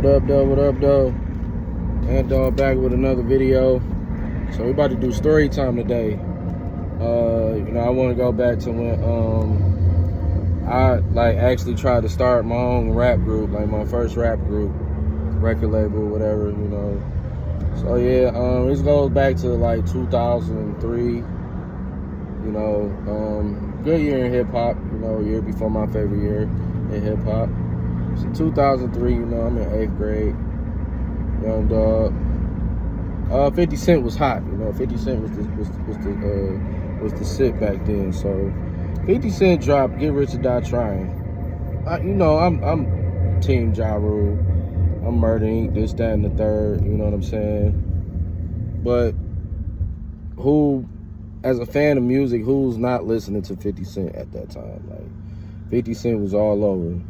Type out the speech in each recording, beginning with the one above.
What up, though? What up, though? And back with another video. So we about to do story time today. I want to go back to when I actually tried to start my own rap group, like my first rap group, record label, whatever, So yeah, this goes back to like 2003. Good year in hip hop. Year before my favorite year in hip hop. So 2003, I'm in 8th grade. Young dog. 50 Cent was hot. 50 Cent was the shit back then. So 50 Cent dropped "Get Rich or Die Trying." I'm Team Ja Rule. I'm Murder Inc. This, that, and the third. You know what I'm saying? But who, as a fan of music, who's not listening to 50 Cent at that time? Like 50 Cent was all over.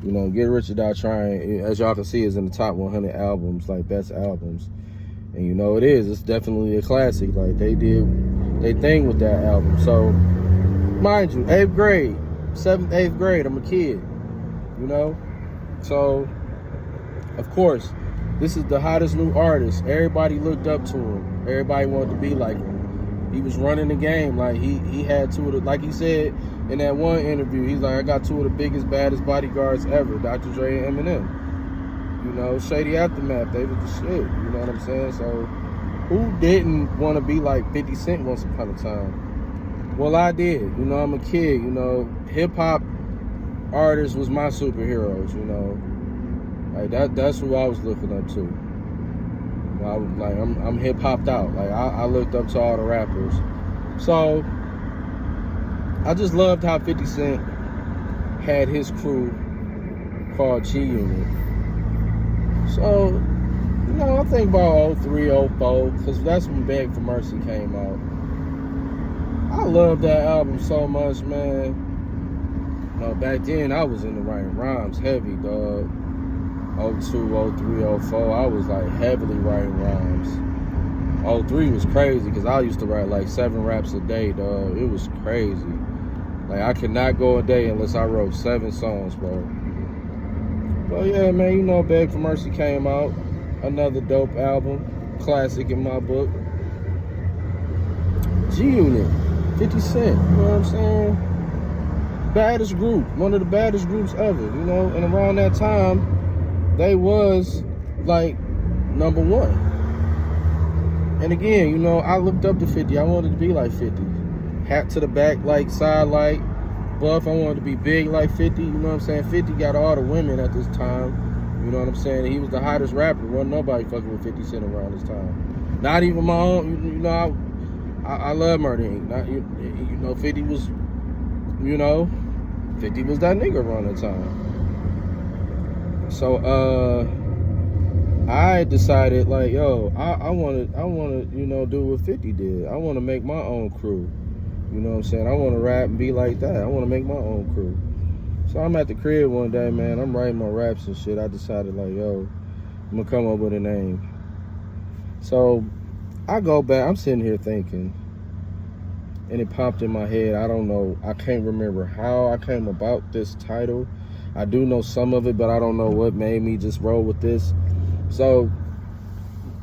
Get Rich or Die Trying, as y'all can see, is in the top 100 albums, like best albums. And it is. It's definitely a classic. Like they did they thing with that album. So, mind you, 8th grade, 7th, 8th grade, I'm a kid. So, of course, this is the hottest new artist. Everybody looked up to him. Everybody wanted to be like him. He was running the game. Like he had two of the, like he said in that one interview, he's like, I got two of the biggest, baddest bodyguards ever, Dr. Dre and Eminem. Shady Aftermath, they was the shit. You know what I'm saying? So who didn't want to be like 50 Cent once upon a time? Well, I did. I'm a kid. Hip hop artists was my superheroes. Like that's who I was looking up to. I was like, I'm hip hopped out. Like I looked up to all the rappers. So I just loved how 50 Cent had his crew called G Unit. So, I think about 03, 04, because that's when Beg for Mercy came out. I love that album so much, man. Back then I was into writing rhymes heavy, dog. 02, 03, 04, I was like heavily writing rhymes. 03 was crazy because I used to write like 7 raps a day, dog. It was crazy. Like I could not go a day unless I wrote 7 songs, bro. But yeah, man, Beg for Mercy came out. Another dope album. Classic in my book. G Unit, 50 Cent, you know what I'm saying? Baddest group, one of the baddest groups ever, and around that time, they was like number one. And again, I looked up to 50. I wanted to be like 50. Hat to the back, like side light. Buff, I wanted to be big like 50. You know what I'm saying? 50 got all the women at this time. You know what I'm saying? He was the hottest rapper. Wasn't nobody fucking with 50 Cent around this time. Not even my own. I love Murder Inc. 50 was, 50 was that nigga around that time. So I decided like, yo, I wanna, do what 50 did. I wanna make my own crew. You know what I'm saying? I wanna rap and be like that. I wanna make my own crew. So I'm at the crib one day, man. I'm writing my raps and shit. I decided like, yo, I'm gonna come up with a name. So I go back, I'm sitting here thinking, and it popped in my head. I don't know, I can't remember how I came about this title. I do know some of it, but I don't know what made me just roll with this. So,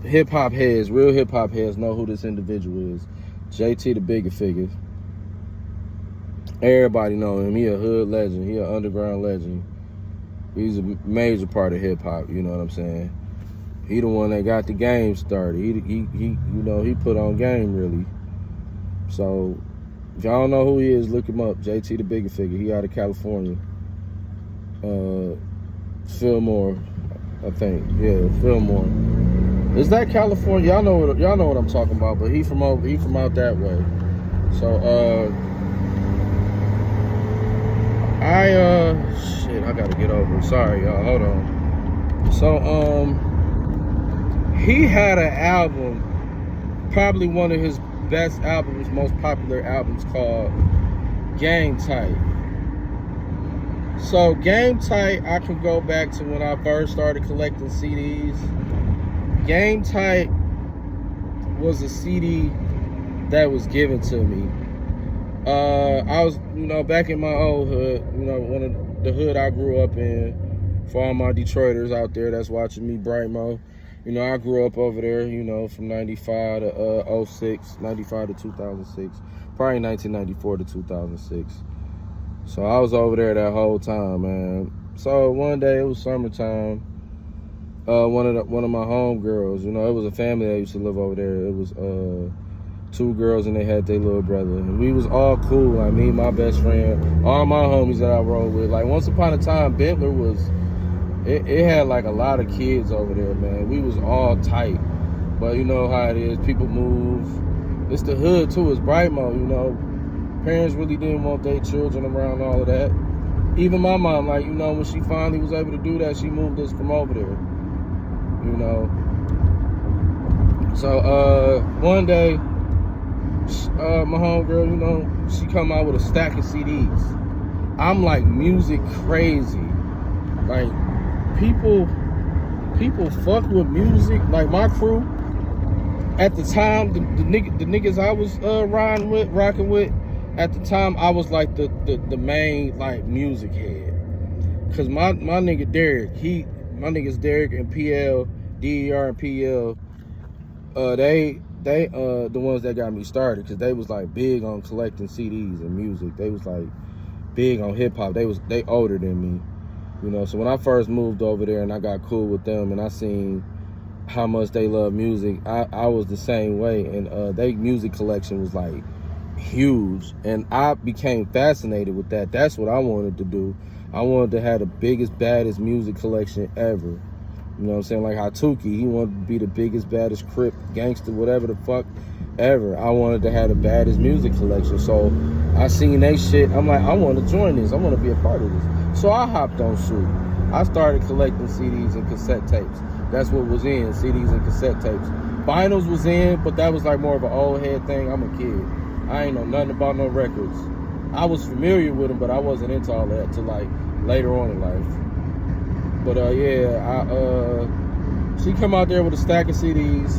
hip-hop heads, real hip-hop heads know who this individual is. JT the Bigger Figure. Everybody know him. He a hood legend. He an underground legend. He's a major part of hip-hop, you know what I'm saying? He the one that got the game started. He put on game, really. So, if y'all don't know who he is, look him up. JT the Bigger Figure. He out of California. Fillmore, I think. Yeah, Fillmore. Is that California? Y'all know what I'm talking about, but he from out that way. So I gotta get over it. Sorry, y'all. Hold on. So he had an album, probably one of his best albums, most popular albums, called Game Tight. So Game Tight, I can go back to when I first started collecting CDs. Game Tight was a CD that was given to me. I was, back in my old hood, one of the hood I grew up in. For all my Detroiters out there that's watching me, Brightmo, you know, I grew up over there, you know, from 95 to 06, 95 to 2006, probably 1994 to 2006. So I was over there that whole time, man. So one day, it was summertime, one of my homegirls, you know, it was a family that used to live over there. It was 2 girls and they had their little brother. And we was all cool, like me, my best friend, all my homies that I rode with. Like once upon a time, Bentler was, it had like a lot of kids over there, man. We was all tight. But you know how it is, people move. It's the hood too, it's Brightmo, you know. Parents really didn't want their children around all of that. Even my mom, like, you know, when she finally was able to do that, she moved us from over there, you know. So one day, my homegirl, you know, she come out with a stack of CDs. I'm like music crazy. Like people fuck with music. Like my crew at the time, the niggas I was rocking with. At the time, I was like the main like music head, cause my nigga Derek, my niggas Derek and PL, DER and PL, they the ones that got me started, cause they was like big on collecting CDs and music. They was like big on hip hop. They older than me, you know. So when I first moved over there and I got cool with them and I seen how much they love music, I was the same way, and they music collection was like huge, and I became fascinated with that. That's what I wanted to do. I wanted to have the biggest, baddest music collection ever. You know what I'm saying? Like how Tuki, he wanted to be the biggest, baddest Crip, gangster, whatever the fuck ever. I wanted to have the baddest music collection. So I seen they shit. I'm like, I want to join this. I want to be a part of this. So I hopped on suit. I started collecting CDs and cassette tapes. That's what was in, CDs and cassette tapes. Vinyls was in, but that was like more of an old head thing. I'm a kid. I ain't know nothing about no records. I was familiar with them, but I wasn't into all that till like later on in life. But yeah, she come out there with a stack of CDs.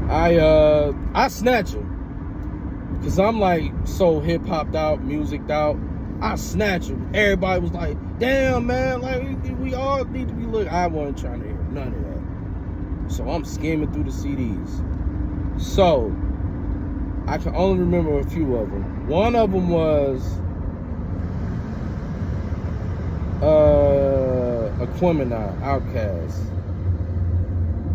I snatch them, cause I'm like so hip hopped out, musiced out. I snatch them. Everybody was like, "Damn, man! Like we all need to be looking." I wasn't trying to hear none of that. So I'm skimming through the CDs. So, I can only remember a few of them. One of them was Aquemini, Outkast.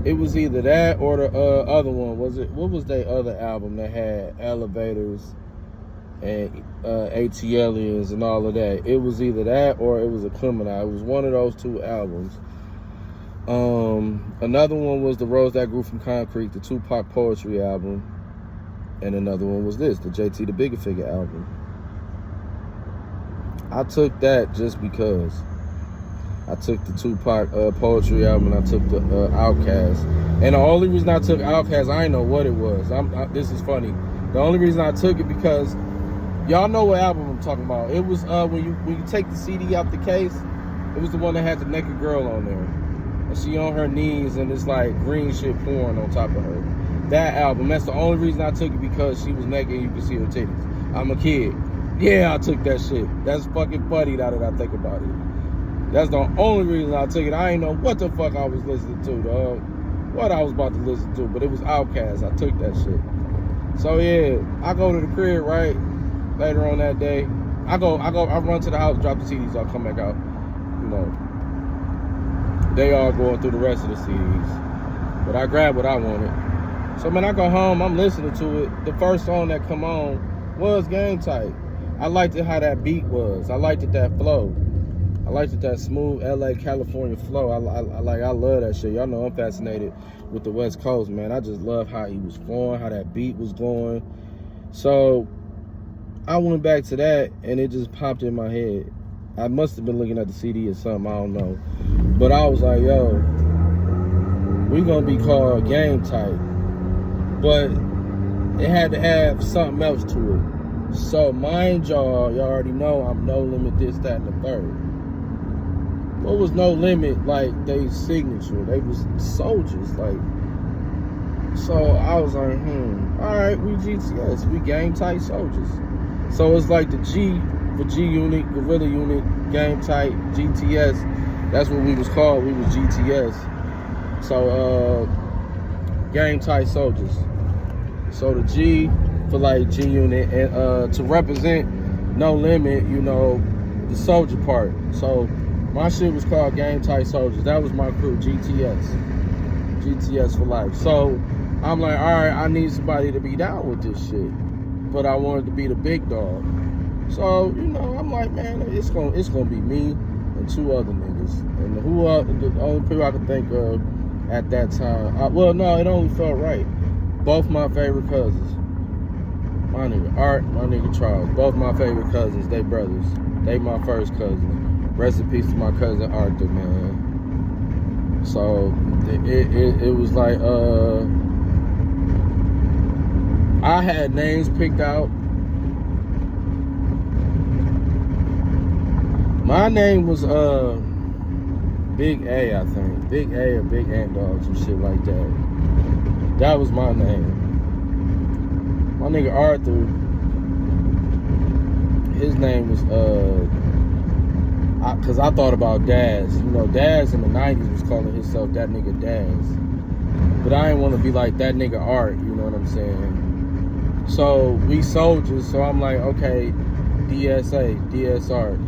It was either that or the other one. What was their other album that had Elevators and ATLiens and all of that? It was either that or it was Aquemini. It was one of those 2 albums. Another one was The Rose That Grew From Concrete, the Tupac poetry album, and another one was this, the JT the Bigger Figure album. I took that just because. I took the Tupac poetry album and I took the Outkast. And the only reason I took Outkast, I didn't know what it was. This is funny. The only reason I took it because y'all know what album I'm talking about. It was when you take the CD out the case, it was the one that had the naked girl on there. And she on her knees and it's like green shit pouring on top of her. That album, that's the only reason I took it, because she was naked and you could see her titties. I'm a kid. Yeah, I took that shit. That's fucking funny now that I think about it. That's the only reason I took it. I ain't know what the fuck I was listening to, dog. What I was about to listen to, but it was Outkast. I took that shit. So yeah, I go to the crib, right? Later on that day. I run to the house, drop the CDs, I'll come back out. You know. They all going through the rest of the CDs. But I grabbed what I wanted. So when I go home, I'm listening to it. The first song that come on was Game Type. I liked it how that beat was. I liked it that flow. I liked it that smooth LA, California flow. I love that shit. Y'all know I'm fascinated with the West Coast, man. I just love how he was flowing, how that beat was going. So I went back to that and it just popped in my head. I must have been looking at the CD or something, I don't know. But I was like, yo, we gonna be called Game Type. But it had to have something else to it. So mind y'all already know I'm No Limit this, that, and the third. What was No Limit like they signature? They was soldiers, like. So I was like, alright, we GTS, we Game Type soldiers. So it's like the G for G Unit, Guerrilla Unit, Game Tight, GTS. That's what we was called. We was GTS. So Game Tight Soldiers. So the G for like G Unit, and to represent No Limit, you know, the soldier part. So my shit was called Game Tight Soldiers. That was my crew, GTS. GTS for life. So I'm like, all right, I need somebody to be down with this shit, but I wanted to be the big dog. So, you know, I'm like, man, it's gonna be me and two other niggas. And who are the only people I could think of at that time? Well, no, it only felt right. Both my favorite cousins. My nigga Art, my nigga Charles. Both my favorite cousins, they brothers. They my first cousins. Rest in peace to my cousin Arthur, man. So it was like I had names picked out. My name was Big A, I think. Big A or Big Ant Dog, some shit like that. That was my name. My nigga Arthur, his name was cause I thought about Daz. You know, Daz in the 90s was calling himself that nigga Daz. But I didn't want to be like that nigga Art, you know what I'm saying? So we soldiers, so I'm like, okay, DSA, DS Art.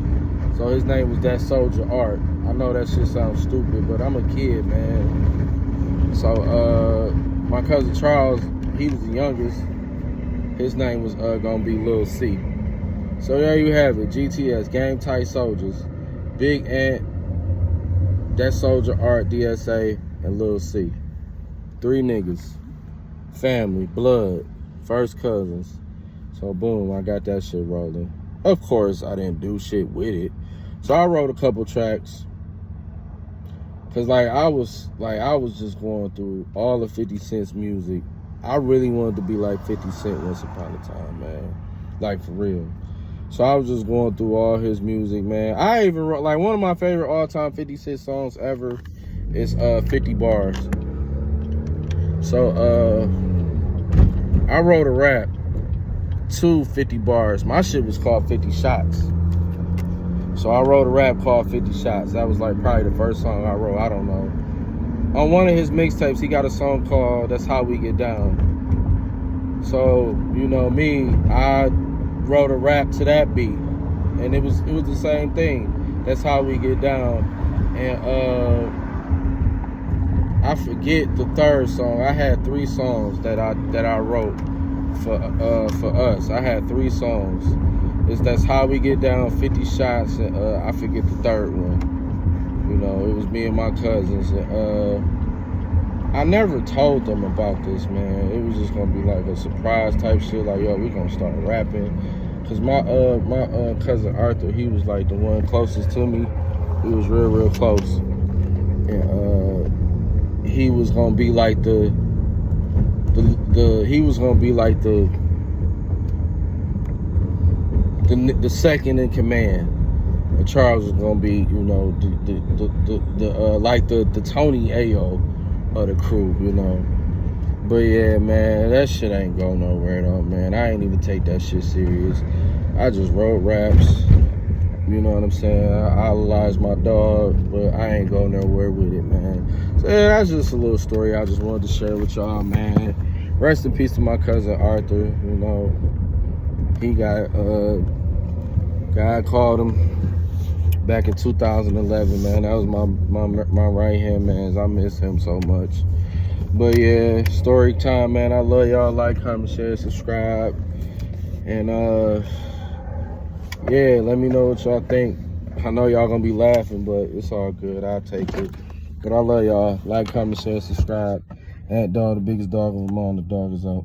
So his name was That Soldier Art. I know that shit sounds stupid, but I'm a kid, man. So my cousin Charles, he was the youngest. His name was gonna be Lil C. So there you have it, GTS, Game Tight Soldiers, Big Ant, That Soldier Art, DSA, and Lil C. 3 niggas, family, blood, first cousins. So boom, I got that shit rolling. Of course, I didn't do shit with it. So I wrote a couple tracks. Cause I was just going through all of 50 Cent's music. I really wanted to be like 50 Cent once upon a time, man. Like for real. So I was just going through all his music, man. I even wrote, like, one of my favorite all-time 50 Cent songs ever is 50 Bars. So I wrote a rap to 50 Bars. My shit was called 50 Shots. So I wrote a rap called 50 Shots. That was like probably the first song I wrote. I don't know. On one of his mixtapes, he got a song called That's How We Get Down. So, you know me, I wrote a rap to that beat. And it was the same thing. That's How We Get Down. And I forget the third song. I had 3 songs that I wrote for us. I had 3 songs. It's That's How We Get Down, 50 Shots, and I forget the third one. You know, it was me and my cousins. I never told them about this, man. It was just gonna be like a surprise type shit. Like, yo, we gonna start rapping. Cause my cousin Arthur, he was like the one closest to me. He was real close, and he was gonna be like the second in command. And Charles was gonna be, you know, the Tony Ayo of the crew, you know. But yeah, man, that shit ain't go nowhere though, man. I ain't even take that shit serious. I just wrote raps, you know what I'm saying? I idolized my dog, but I ain't go nowhere with it, man. So yeah, that's just a little story I just wanted to share with y'all, man. Rest in peace to my cousin Arthur, you know. He got, God called him back in 2011, man. That was my right hand man. I miss him so much. But yeah, story time, man. I love y'all. Like, comment, share, subscribe, and yeah, let me know what y'all think. I know y'all gonna be laughing, but it's all good. I'll take it. But I love y'all. Like, comment, share, subscribe. Ant Dog, the biggest dog of them all. The dog is out.